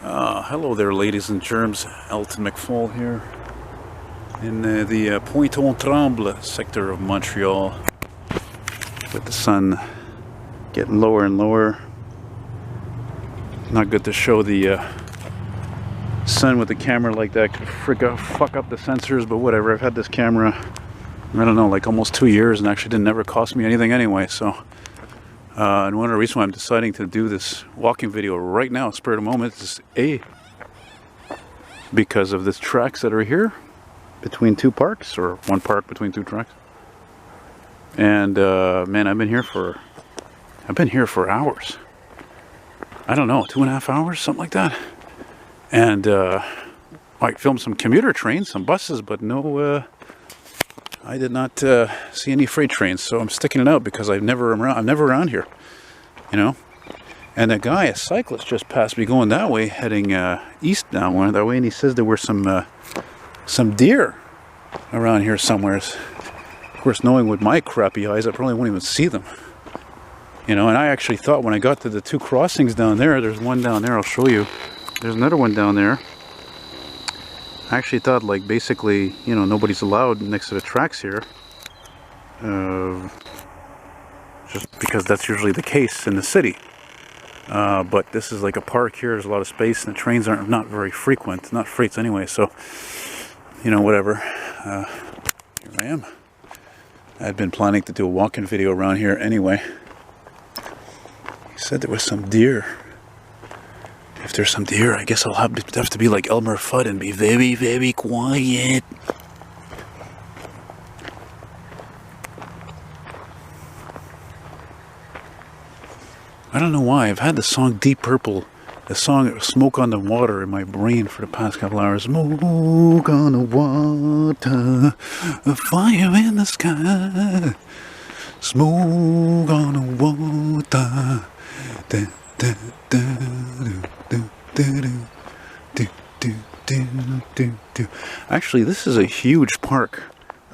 Hello there, ladies and germs. Elton McFall here in the Pointe Trembles sector of Montreal, with the sun getting lower and lower. Not good to show the sun with the camera like that. Could fuck up the sensors, but whatever. I've had this camera, I don't know, like almost 2 years, and actually didn't never cost me anything anyway. So, and one of the reasons why I'm deciding to do this walking video right now, spur of the moment, is because of the tracks that are here between two parks, or one park between two tracks. And man, I've been here for hours. I don't know, 2.5 hours, something like that. And I filmed some commuter trains, some buses, but no, I did not see any freight trains. So I'm sticking it out because I'm never around here, you know. And a guy, a cyclist, just passed me going that way, heading east down one that way, and he says there were some deer around here somewhere. Of course, knowing with my crappy eyes, I probably won't even see them. You know, and I actually thought when I got to the two crossings down there, there's one down there, I'll show you. There's another one down there. I actually thought, like, basically, you know, nobody's allowed next to the tracks here. Just because that's usually the case in the city. But this is like a park here, there's a lot of space, and the trains aren't not very frequent, not freights anyway, so, you know, whatever. Here I am. I had been planning to do a walking video around here anyway. He said there was some deer. If there's some deer, I guess I'll have to be like Elmer Fudd and be very, very quiet. I don't know why, I've had the song Deep Purple, the song Smoke on the Water in my brain for the past couple hours. Smoke on the water, a fire in the sky. Smoke on the water. Da, da, da, do, do, do, do, do, do, do. Actually, this is a huge park.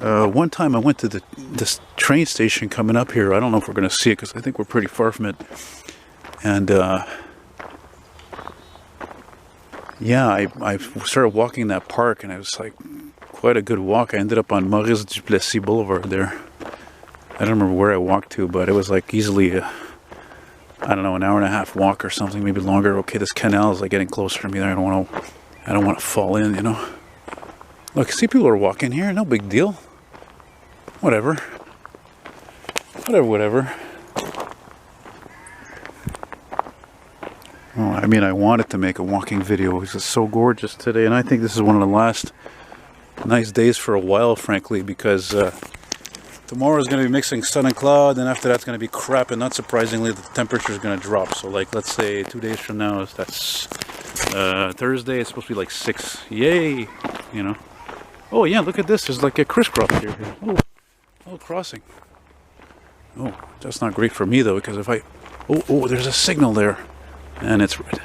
One time I went to this train station coming up here. I don't know if we're going to see it because I think we're pretty far from it. And yeah, I started walking that park, and it was like quite a good walk. I ended up on Maurice Duplessis Boulevard there. I don't remember where I walked to, but it was like easily I don't know, an hour and a half walk or something, maybe longer. Okay, this canal is like getting closer to me there. I don't want to fall in, you know. Look, see, people are walking here, no big deal. Whatever. Whatever. Oh, I mean, I wanted to make a walking video because it's so gorgeous today, and I think this is one of the last nice days for a while, frankly, because tomorrow is going to be mixing sun and cloud, and after that's going to be crap, and not surprisingly, the temperature is going to drop. So, like, let's say 2 days from now, that's Thursday, it's supposed to be like 6. Yay! You know. Oh, yeah, look at this. There's like a crisscross here. Oh, crossing. Oh, that's not great for me, though, because if I... Oh, there's a signal there. And it's red.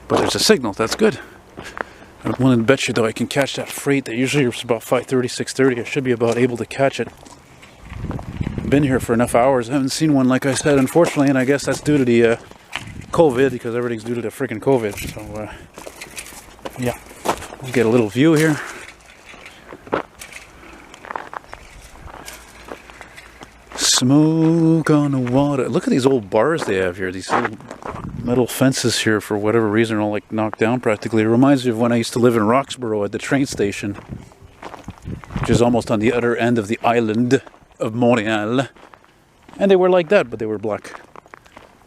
But there's a signal, that's good. I'm willing to bet you, though, I can catch that freight that usually is about 5:30, 6:30. I should be about able to catch it. I've been here for enough hours. I haven't seen one, like I said, unfortunately, and I guess that's due to the COVID, because everything's due to the freaking COVID. So, yeah. We'll get a little view here. Smoke on the water. Look at these old bars they have here. These little metal fences here, for whatever reason, are all like knocked down practically. It reminds me of when I used to live in Roxborough at the train station, which is almost on the other end of the island of Montreal. And they were like that, but they were black.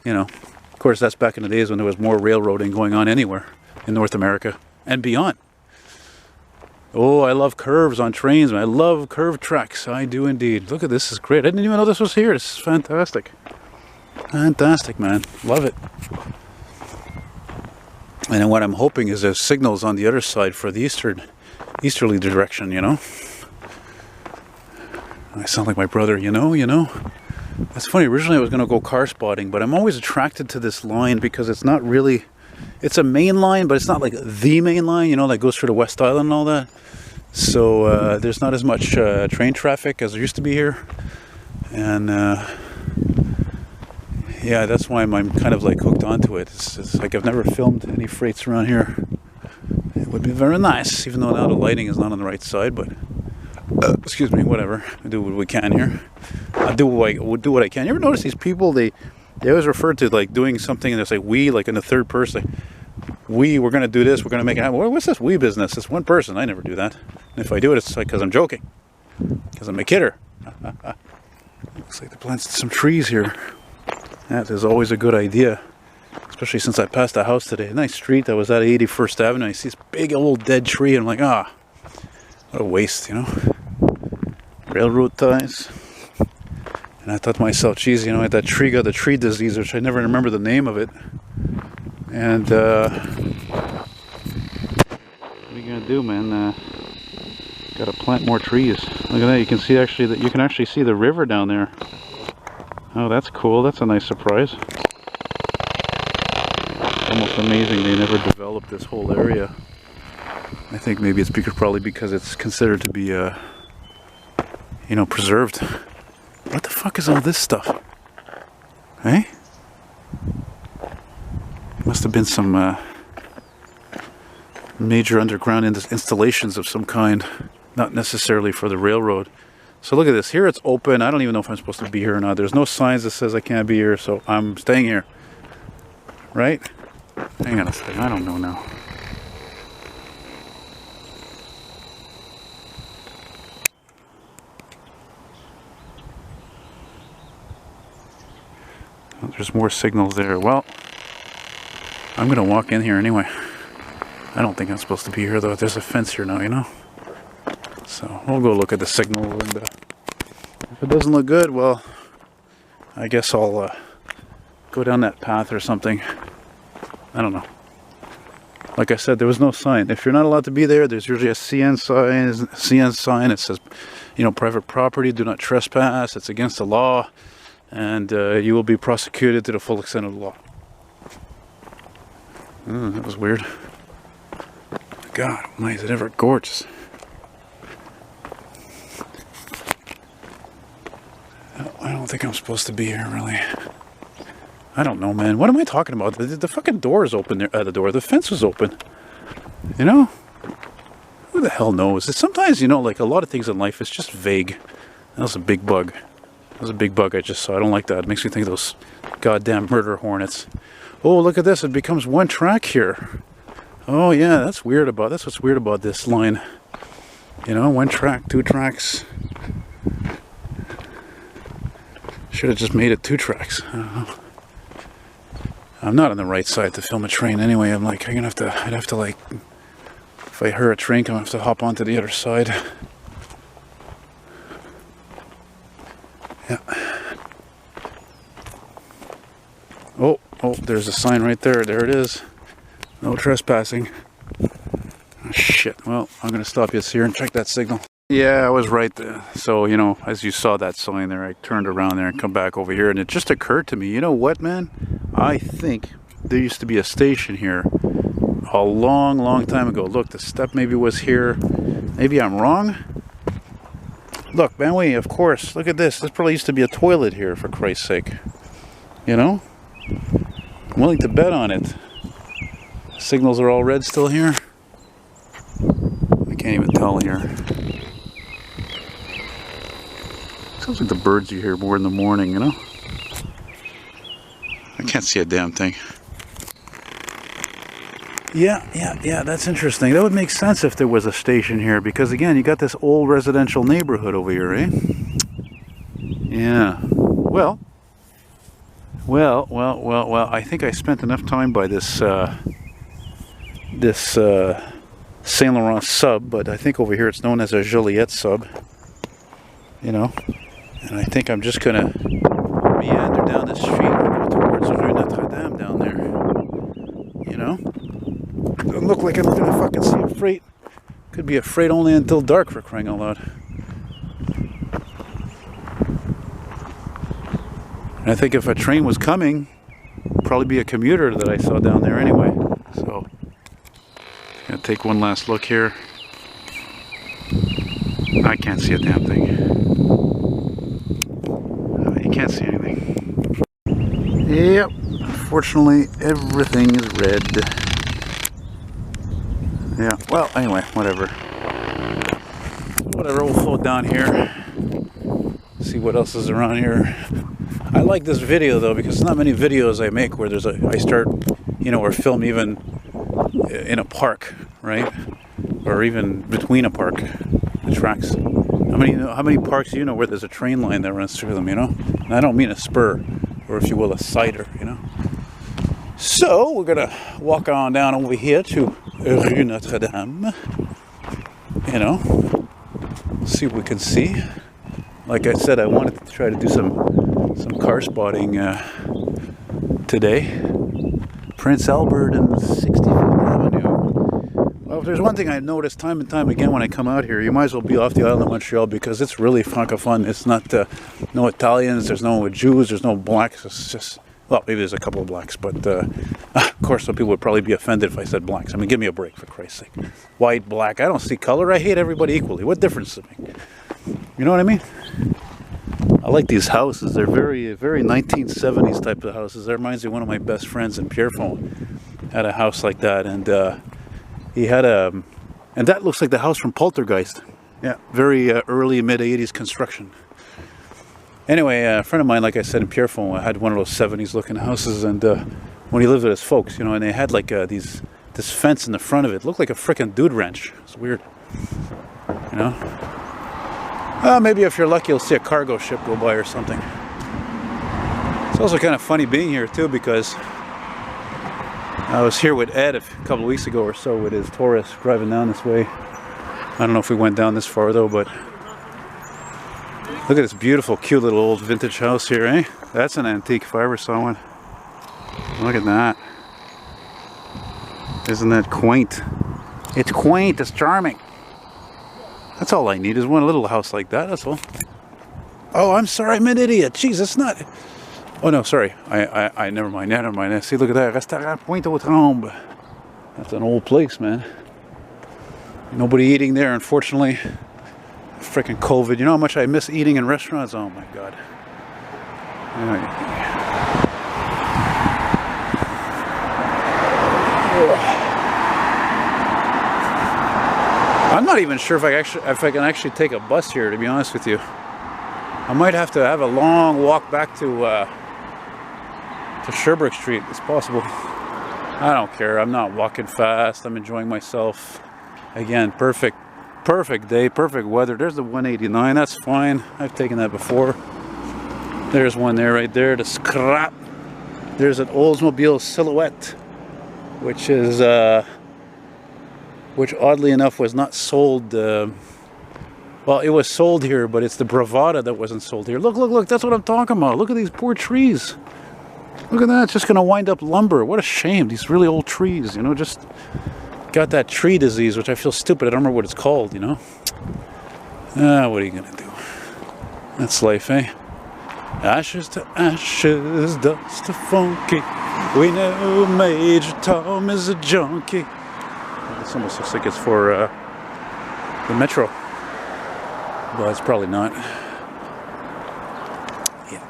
You know, of course, that's back in the days when there was more railroading going on anywhere in North America and beyond. Oh, I love curves on trains, man. I love curved tracks. I do indeed. Look at this, is great. I didn't even know this was here. This is fantastic. Fantastic, man. Love it. And what I'm hoping is there's signals on the other side for the easterly direction, you know. I sound like my brother, you know. That's funny. Originally I was going to go car spotting, but I'm always attracted to this line because it's not really... It's a main line, but it's not like the main line, you know, that goes through the West Island and all that. So there's not as much train traffic as there used to be here. And Yeah, that's why I'm kind of like hooked onto it. It's like I've never filmed any freights around here. It would be very nice, even though now the lighting is not on the right side, but excuse me, whatever. We do what we can here. I'll do what I can. You ever notice these people, they always refer to like doing something and they say we, like in the third person. We're going to do this, we're going to make it happen. What's this we business? It's one person. I never do that. And if I do it, it's like because I'm joking. Because I'm a kidder. Looks like they planted some trees here. That is always a good idea. Especially since I passed a house today. A nice street. I was at 81st Avenue. I see this big old dead tree. And I'm like, what a waste, you know. Railroad ties. And I thought to myself, geez, you know, that tree got the tree disease, which I never remember the name of it. And what are you gonna do, man? Gotta plant more trees. Look at that. You can see actually that you can actually see the river down there. Oh, that's cool. That's a nice surprise. Almost amazing they never developed this whole area. I think maybe it's probably because it's considered to be you know, preserved. What the fuck is all this stuff? Hey? Must have been some major underground installations of some kind, not necessarily for the railroad. So look at this. Here it's open. I don't even know if I'm supposed to be here or not. There's no signs that says I can't be here, so I'm staying here. Right? Hang on a second. I don't know now. There's more signals there. Well, I'm gonna walk in here anyway. I don't think I'm supposed to be here though. There's a fence here now, you know. So we'll go look at the signal, and if it doesn't look good, well, I guess I'll go down that path or something. I don't know. Like I said, there was no sign. If you're not allowed to be there, there's usually a CN sign. It says, you know, private property, do not trespass. It's against the law. And you will be prosecuted to the full extent of the law. That was weird. God, why is it ever gorgeous? I don't think I'm supposed to be here, really. I don't know, man. What am I talking about? The fucking door is open there. The fence was open. You know? Who the hell knows? Sometimes, you know, like a lot of things in life, it's just vague. That was a big bug. That was a big bug I just saw. I don't like that. It makes me think of those goddamn murder hornets. Oh, look at this. It becomes one track here. Oh, yeah. That's weird about... That's what's weird about this line. You know, one track, two tracks. Should have just made it two tracks. I don't know. I'm not on the right side to film a train anyway. I'm like, I'd have to like... If I hear a train, I'm going to have to hop onto the other side. Yeah. Oh, there's a sign right there. There it is. No trespassing. Oh, shit. Well, I'm going to stop you here and check that signal. Yeah, I was right there. So, you know, as you saw that sign there, I turned around there and come back over here. And it just occurred to me, you know what, man? I think there used to be a station here a long, long time ago. Look, the step maybe was here. Maybe I'm wrong. Look, man, of course. Look at this. This probably used to be a toilet here, for Christ's sake. You know? I'm willing to bet on it. Signals are all red still here. I can't even tell here. Sounds like the birds you hear more in the morning, you know? I can't see a damn thing. Yeah, that's interesting. That would make sense if there was a station here, because again, you got this old residential neighborhood over here, eh? Yeah. Well, I think I spent enough time by this Saint Laurent sub, but I think over here it's known as a Joliet sub. You know? And I think I'm just gonna meander down this street and go towards Rue Notre Dame down there. You know? Doesn't look like I'm gonna fucking see a freight. Could be a freight only until dark, for crying out loud. And I think if a train was coming, it'd probably be a commuter that I saw down there anyway. So, gonna take one last look here. I can't see a damn thing. You can't see anything. Yep, unfortunately everything is red. Yeah, well, anyway, whatever. Whatever, we'll float down here. See what else is around here. I like this video though, because there's not many videos I make where there's I start, you know, or film even in a park, right? Or even between a park, the tracks. How many parks do you know where there's a train line that runs through them, you know? And I don't mean a spur, or if you will, a cider, you know? So, we're gonna walk on down over here to Rue Notre Dame. You know, see what we can see. Like I said, I wanted to try to do some car spotting today. Prince Albert and 65th Avenue. Well, if there's one thing I noticed time and time again when I come out here, you might as well be off the island of Montreal, because it's really francophone. It's not no Italians, there's no Jews, there's no blacks. It's just, well, maybe there's a couple of blacks, but of course some people would probably be offended if I said blacks. I mean, give me a break, for Christ's sake. White, black, I don't see color. I hate everybody equally. What difference does it make? You know what I mean? I like these houses. They're very, very 1970s type of houses. That reminds me of one of my best friends in Pierrefonds. Had a house like that, and he had and that looks like the house from Poltergeist. Yeah, very early, mid-80s construction. Anyway, a friend of mine, like I said, in Pierrefonds, had one of those 70s looking houses, and when he lived with his folks, you know, and they had like this fence in the front of it. It looked like a frickin' dude ranch. It's weird, you know? Maybe if you're lucky, you'll see a cargo ship go by or something. It's also kind of funny being here too, because I was here with Ed a couple of weeks ago or so with his Taurus driving down this way. I don't know if we went down this far though, but look at this beautiful, cute little old vintage house here, eh? That's an antique if I ever saw one. Look at that. Isn't that quaint? It's quaint, it's charming. That's all I need, is one little house like that, that's all. Oh, I'm sorry, I'm an idiot. Jeez, it's not... Oh no, sorry. I never mind. Never mind. See, look at that. Restaurant Pointe aux Trembles. That's an old place, man. Nobody eating there, unfortunately. Freaking COVID. You know how much I miss eating in restaurants? Oh my god. Anyway. I'm not even sure if I can actually take a bus here, to be honest with you. I might have to have a long walk back to Sherbrooke Street. It's possible. I don't care. I'm not walking fast. I'm enjoying myself. Again, perfect day, perfect weather. There's the 189. That's fine. I've taken that before. There's one there, right there. The scrap. There's an Oldsmobile Silhouette, which is which oddly enough was not sold. Well, it was sold here, but it's the Bravada that wasn't sold here. Look, look, look. That's what I'm talking about. Look at these poor trees. Look at that. It's just going to wind up lumber. What a shame. These really old trees, you know, just got that tree disease, which I feel stupid. I don't remember what it's called, you know. What are you going to do? That's life, eh? Ashes to ashes, dust to funky. We know Major Tom is a junkie. This almost looks like it's for the Metro. But it's probably not. Yeah.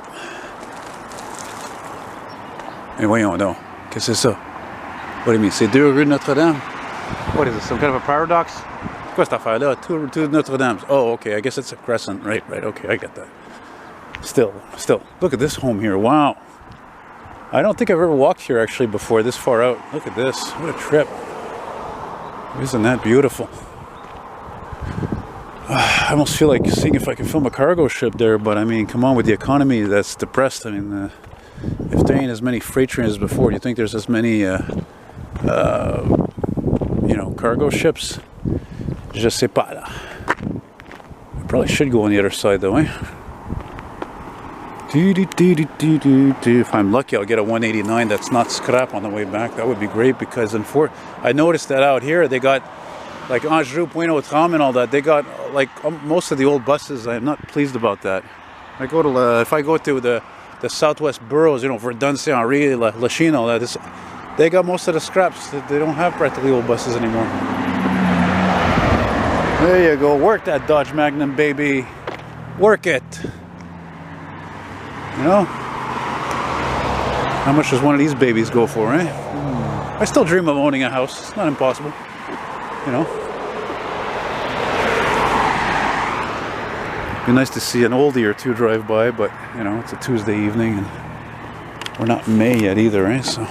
Mais voyons donc. Qu'est-ce que c'est ça? What do you mean? C'est 2 rue de Notre-Dame? What is this? Some kind of a paradox? Quoi cette affaire-là? 2 Notre-Dame. Oh, okay. I guess it's a crescent. Right. Okay. I get that. Still. Look at this home here. Wow. I don't think I've ever walked here actually before, this far out. Look at this. What a trip. Isn't that beautiful? I almost feel like seeing if I can film a cargo ship there, but I mean, come on, with the economy that's depressed, I mean, if there ain't as many freight trains as before, do you think there's as many, you know, cargo ships? Je sais pas, là. I probably should go on the other side, though, eh? If I'm lucky, I'll get a 189 that's not scrap on the way back. That would be great, because I noticed that out here, they got, like Anjou, Pointe aux Trembles and all that, they got like most of the old buses. I'm not pleased about that. I go to if I go to the southwest boroughs, you know, Verdun, Saint-Henri, Lachine, all that, they got most of the scraps. They don't have practically old buses anymore. There you go. Work that Dodge Magnum, baby. Work it. You know? How much does one of these babies go for, eh? I still dream of owning a house. It's not impossible, you know. Be nice to see an oldie or two drive by, but you know, it's a Tuesday evening and we're not in May yet either, eh? So,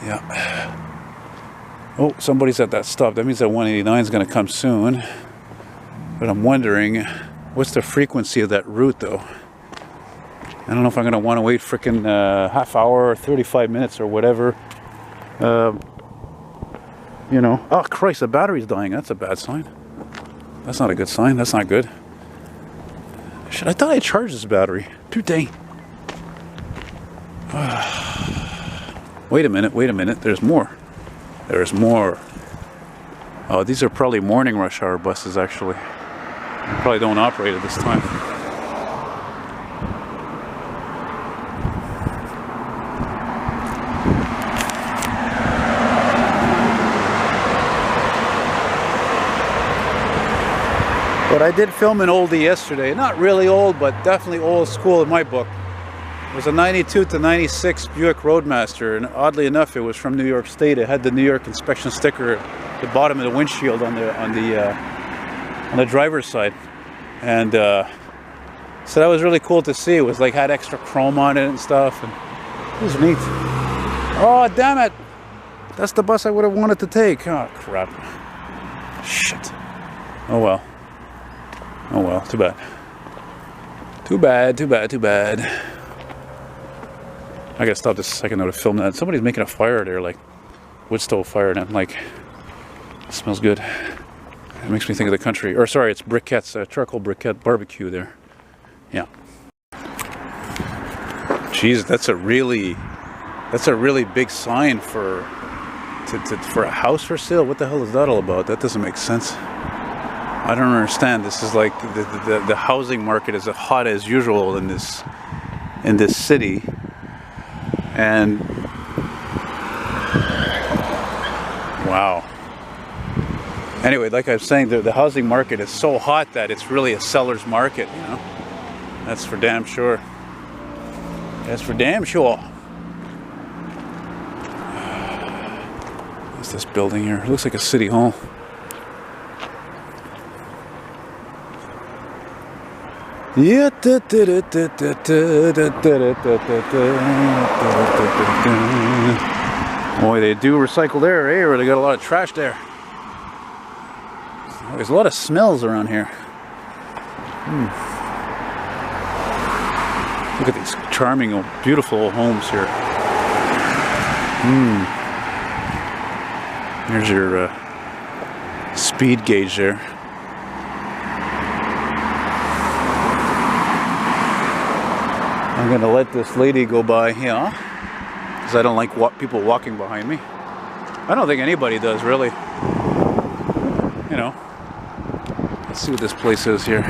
yeah. Oh, somebody's at that stop. That means that 189 is going to come soon. But I'm wondering, what's the frequency of that route, though? I don't know if I'm going to want to wait frickin' half hour or 35 minutes or whatever. You know. Oh, Christ, the battery's dying. That's a bad sign. That's not a good sign. That's not good. Shit, I thought I charged this battery. Putain. Wait a minute. There's more. There's more. Oh, these are probably morning rush hour buses, actually. They probably don't operate at this time. But I did film an oldie yesterday. Not really old, but definitely old school in my book. It was a 92 to 96 Buick Roadmaster, and oddly enough, it was from New York State. It had the New York inspection sticker at the bottom of the windshield on the driver's side, and so that was really cool to see. It was like had extra chrome on it and stuff, and it was neat. Oh damn it! That's the bus I would have wanted to take. Oh crap! Shit! Oh well. Oh well. Too bad. Too bad. Too bad. Too bad. I gotta stop this a second though to film that. Somebody's making a fire there, like wood stove fire, and I'm like, it smells good. It makes me think of the country. Or sorry, it's briquettes, charcoal briquette barbecue there. Yeah. Jeez, that's a really big sign for a house for sale. What the hell is that all about? That doesn't make sense. I don't understand. This is like the housing market is as hot as usual in this city, and wow. Anyway, like I was saying, the housing market is so hot that it's really a seller's market, you know. That's for damn sure. That's for damn sure. What's this building here? It looks like a city hall. Yeah. Boy, they do recycle there, eh? Or they got a lot of trash there. There's a lot of smells around here. Look at these charming, beautiful homes here. Here's your speed gauge there. I'm gonna let this lady go by here because I don't like people walking behind me. I don't think anybody does, really. You know. Let's see what this place is here.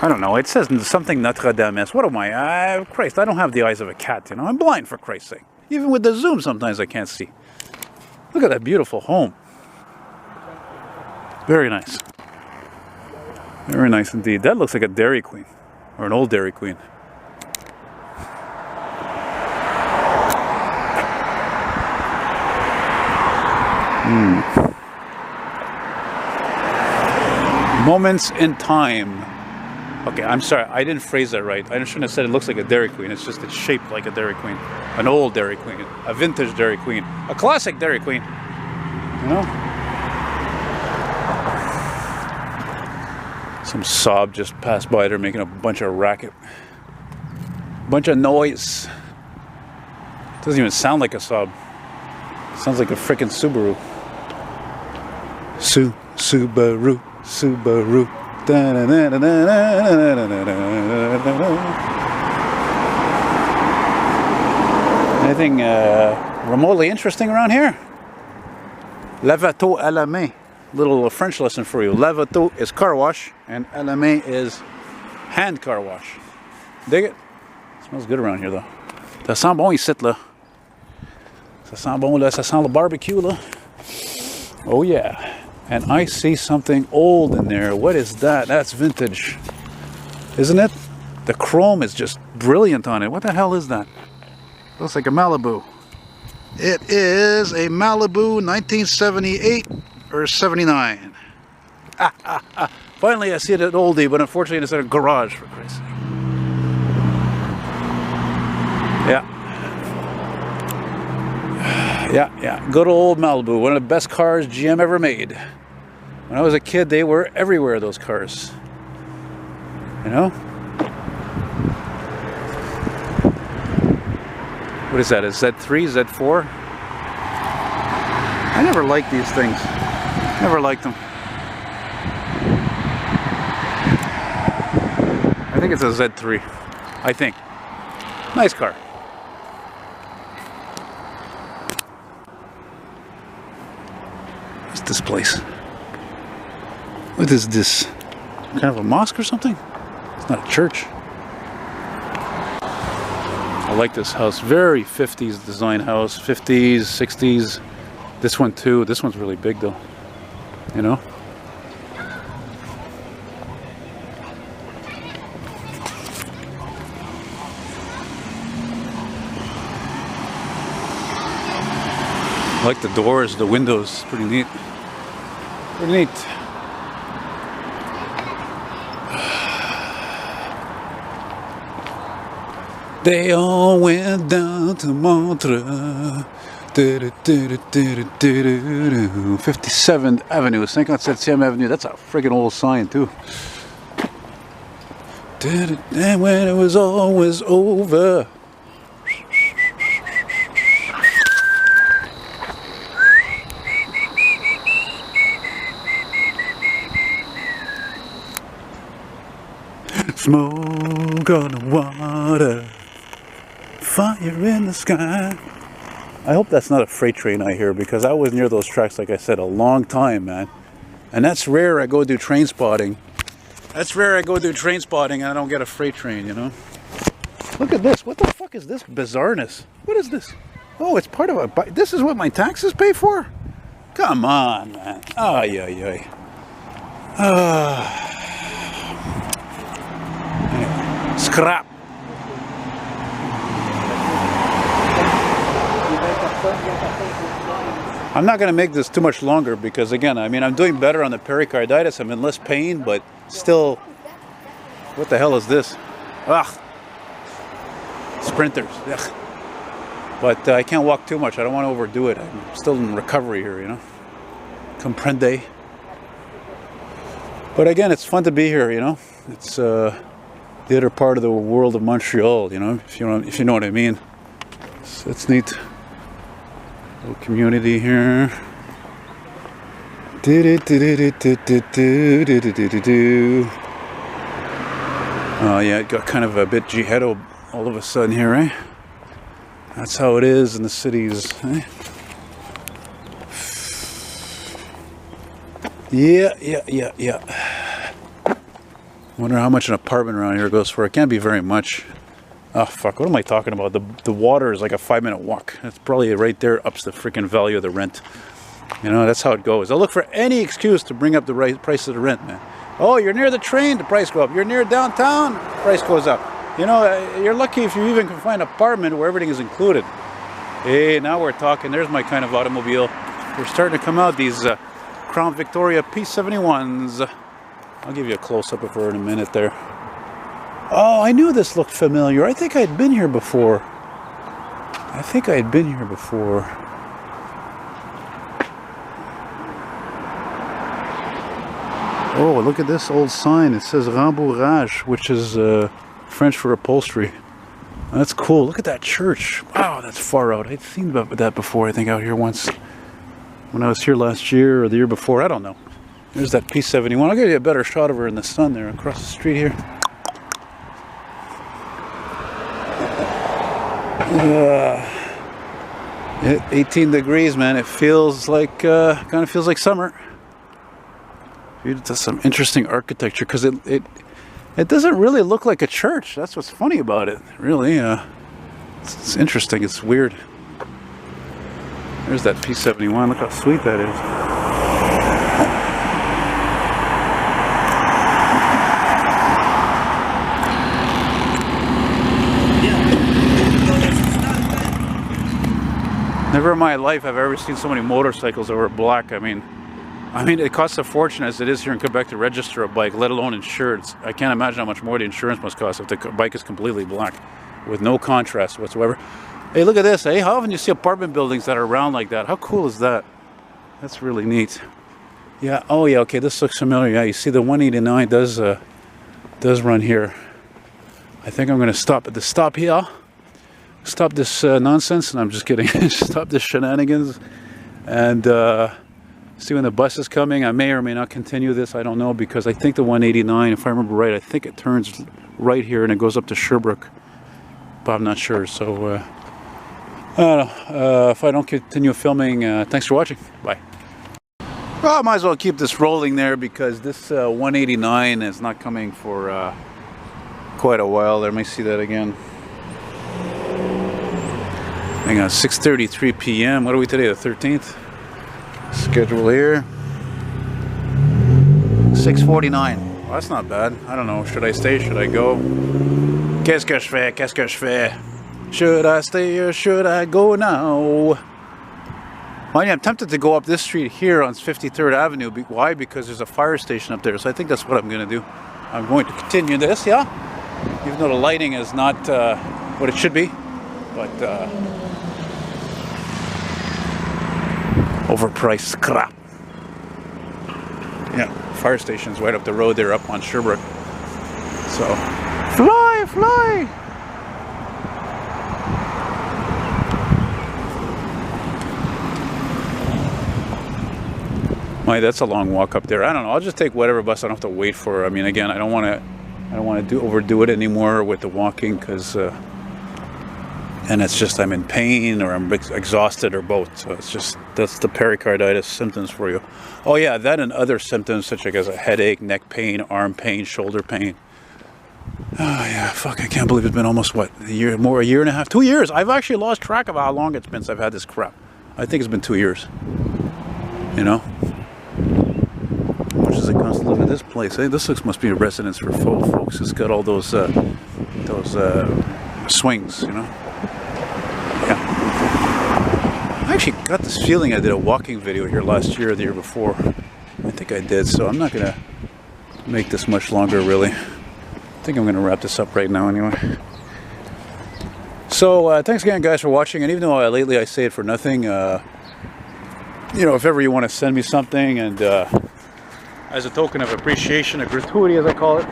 I don't know. It says something Notre Dame. What am I? Christ, I don't have the eyes of a cat, you know. I'm blind, for Christ's sake. Even with the zoom, sometimes I can't see. Look at that beautiful home. Very nice. Very nice indeed. That looks like a Dairy Queen. Or an old Dairy Queen. Moments in time. Okay, I'm sorry, I didn't phrase that right. I shouldn't have said it looks like a Dairy Queen. It's just it's shaped like a Dairy Queen. An old Dairy Queen. A vintage Dairy Queen. A classic Dairy Queen. You know? Some sob just passed by there making a bunch of racket. Bunch of noise. Doesn't even sound like a sob. Sounds like a frickin' Subaru. Subaru. Subaru. Anything remotely interesting around here? Lavato à la main. Little French lesson for you. Lavato is car wash, and à la main is hand car wash. Dig it? Smells good around here, though. Ça sent bon ici, là. Ça sent bon, là. Ça sent le barbecue, là. Oh yeah. And I see something old in there. What is that? That's vintage. Isn't it? The chrome is just brilliant on it. What the hell is that? Looks like a Malibu. It is a Malibu 1978 or 79. Finally I see it at oldie, but unfortunately it's in a garage, for Christ's sake. Yeah. Yeah. Good old Malibu. One of the best cars GM ever made. When I was a kid, they were everywhere, those cars. You know? What is that? A Z3? Z4? I never liked these things. Never liked them. I think it's a Z3. I think. Nice car. What's this place? What is this? Kind of a mosque or something? It's not a church. I like this house. Very 50s design house. 50s, 60s. This one too. This one's really big though. You know? I like the doors, the windows. Pretty neat. Pretty neat. They all went down to Montreal. 57th Avenue, 57th Avenue. That's a friggin' old sign too. And when it was always over. Smoke on the water. Fire in the sky. I hope that's not a freight train I hear, because I was near those tracks, like I said, a long time, man. And that's rare. I go do train spotting. That's rare. I go do train spotting and I don't get a freight train, you know. Look at this. What the fuck is this bizarreness? What is this? Oh, it's part of a... This is what my taxes pay for? Come on, man. Ay, ay, ay. Scrap. I'm not going to make this too much longer because, again, I mean, I'm doing better on the pericarditis. I'm in less pain, but still, what the hell is this? Ugh. Sprinters. Ugh. But I can't walk too much. I don't want to overdo it. I'm still in recovery here, you know. Comprende. But again, it's fun to be here, you know. It's the other part of the world of Montreal, you know, if you know what I mean. It's neat. Little community here. Oh yeah, it got kind of a bit jihado all of a sudden here, eh? That's how it is in the cities, eh? Yeah. Wonder how much an apartment around here goes for. It can't be very much. Oh fuck, what am I talking about? The water is like a 5-minute walk. It's probably right there ups the freaking value of the rent. You know, that's how it goes. I'll look for any excuse to bring up the price of the rent, man. Oh, you're near the train, the price goes up. You're near downtown, the price goes up. You know, you're lucky if you even can find an apartment where everything is included. Hey, now we're talking. There's my kind of automobile. They're starting to come out, these Crown Victoria P71s. I'll give you a close-up of her in a minute there. Oh, I knew this looked familiar. I think I'd been here before. Oh, look at this old sign. It says Rembourrage, which is French for upholstery. That's cool. Look at that church. Wow, that's far out. I'd seen that before, I think, out here once. When I was here last year or the year before. I don't know. There's that P71. I'll give you a better shot of her in the sun there across the street here. 18 degrees, man. It feels like kind of feels like summer. It's some interesting architecture because it doesn't really look like a church. That's what's funny about it. Really, it's interesting. It's weird. There's that P71. Look how sweet that is. Never in my life have I ever seen so many motorcycles that were black. I mean, it costs a fortune as it is here in Quebec to register a bike, let alone insure it. I can't imagine how much more the insurance must cost if the bike is completely black with no contrast whatsoever. Hey, look at this, eh? How often do you see apartment buildings that are round like that? How cool is that? That's really neat. Yeah, oh yeah, okay, this looks familiar. Yeah, you see the 189 does run here. I think I'm going to stop at the stop here. Stop this nonsense, and I'm just kidding. Stop this shenanigans. And see when the bus is coming. I may or may not continue this, I don't know, because I think the 189, if I remember right, I think it turns right here and it goes up to Sherbrooke, but I'm not sure. So I don't know. If I don't continue filming, thanks for watching. Bye. Well, I might as well keep this rolling there because this 189 is not coming for quite a while. Let me see that again. Hang on, 6:33 p.m. What are we today, the 13th? Schedule here. 6:49. Well, that's not bad. I don't know. Should I stay? Should I go? Qu'est-ce que je fais? Qu'est-ce que je fais? Should I stay or should I go now? Well, yeah, I'm tempted to go up this street here on 53rd Avenue. Why? Because there's a fire station up there. So I think that's what I'm going to do. I'm going to continue this, yeah? Even though the lighting is not what it should be. But overpriced crap. Yeah, fire station's right up the road there, up on Sherbrooke. So, fly, fly! My, that's a long walk up there. I don't know. I'll just take whatever bus. I don't have to wait for. I mean, again, I don't want to overdo it anymore with the walking because. And it's just I'm in pain or I'm exhausted or both. So it's just, that's the pericarditis symptoms for you. Oh yeah, that and other symptoms such as a headache, neck pain, arm pain, shoulder pain. Oh yeah, fuck, I can't believe it's been almost, what, a year and a half, 2 years. I've actually lost track of how long it's been since I've had this crap. I think it's been 2 years. You know? How much does it cost to live in this place? Hey, this must be a residence for folks. It's got all those swings, you know? I actually got this feeling I did a walking video here last year or the year before. I think I did, so I'm not going to make this much longer, really. I think I'm going to wrap this up right now anyway. So, thanks again, guys, for watching. And even though lately I say it for nothing, you know, if ever you want to send me something, and as a token of appreciation, a gratuity as I call it.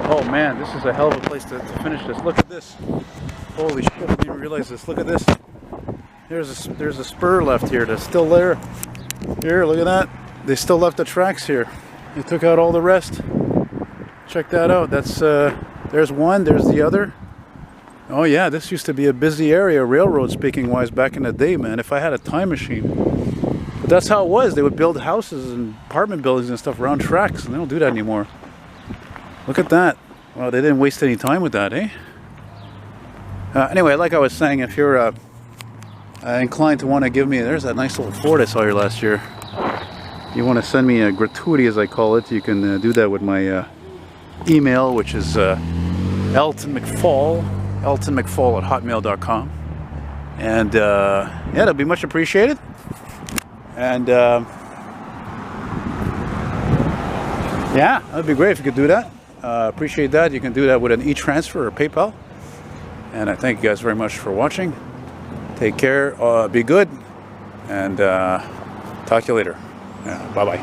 Oh man, this is a hell of a place to finish this. Look at this. Holy shit, I didn't even realize this. Look at this. There's a spur left here that's still there. Here, look at that. They still left the tracks here. They took out all the rest. Check that out. That's there's one, there's the other. Oh yeah, this used to be a busy area, railroad speaking wise, back in the day, man. If I had a time machine. But that's how it was. They would build houses and apartment buildings and stuff around tracks, and they don't do that anymore. Look at that. Well, they didn't waste any time with that, eh? Anyway, like I was saying, if you're inclined to want to give me, there's that nice little Ford I saw here last year. You want to send me a gratuity, as I call it, you can do that with my email, which is eltonmcfall @hotmail.com. And yeah, that'll be much appreciated. And yeah, that'd be great if you could do that. Appreciate that. You can do that with an e-transfer or PayPal. And I thank you guys very much for watching. Take care, be good, and talk to you later. Yeah, bye-bye.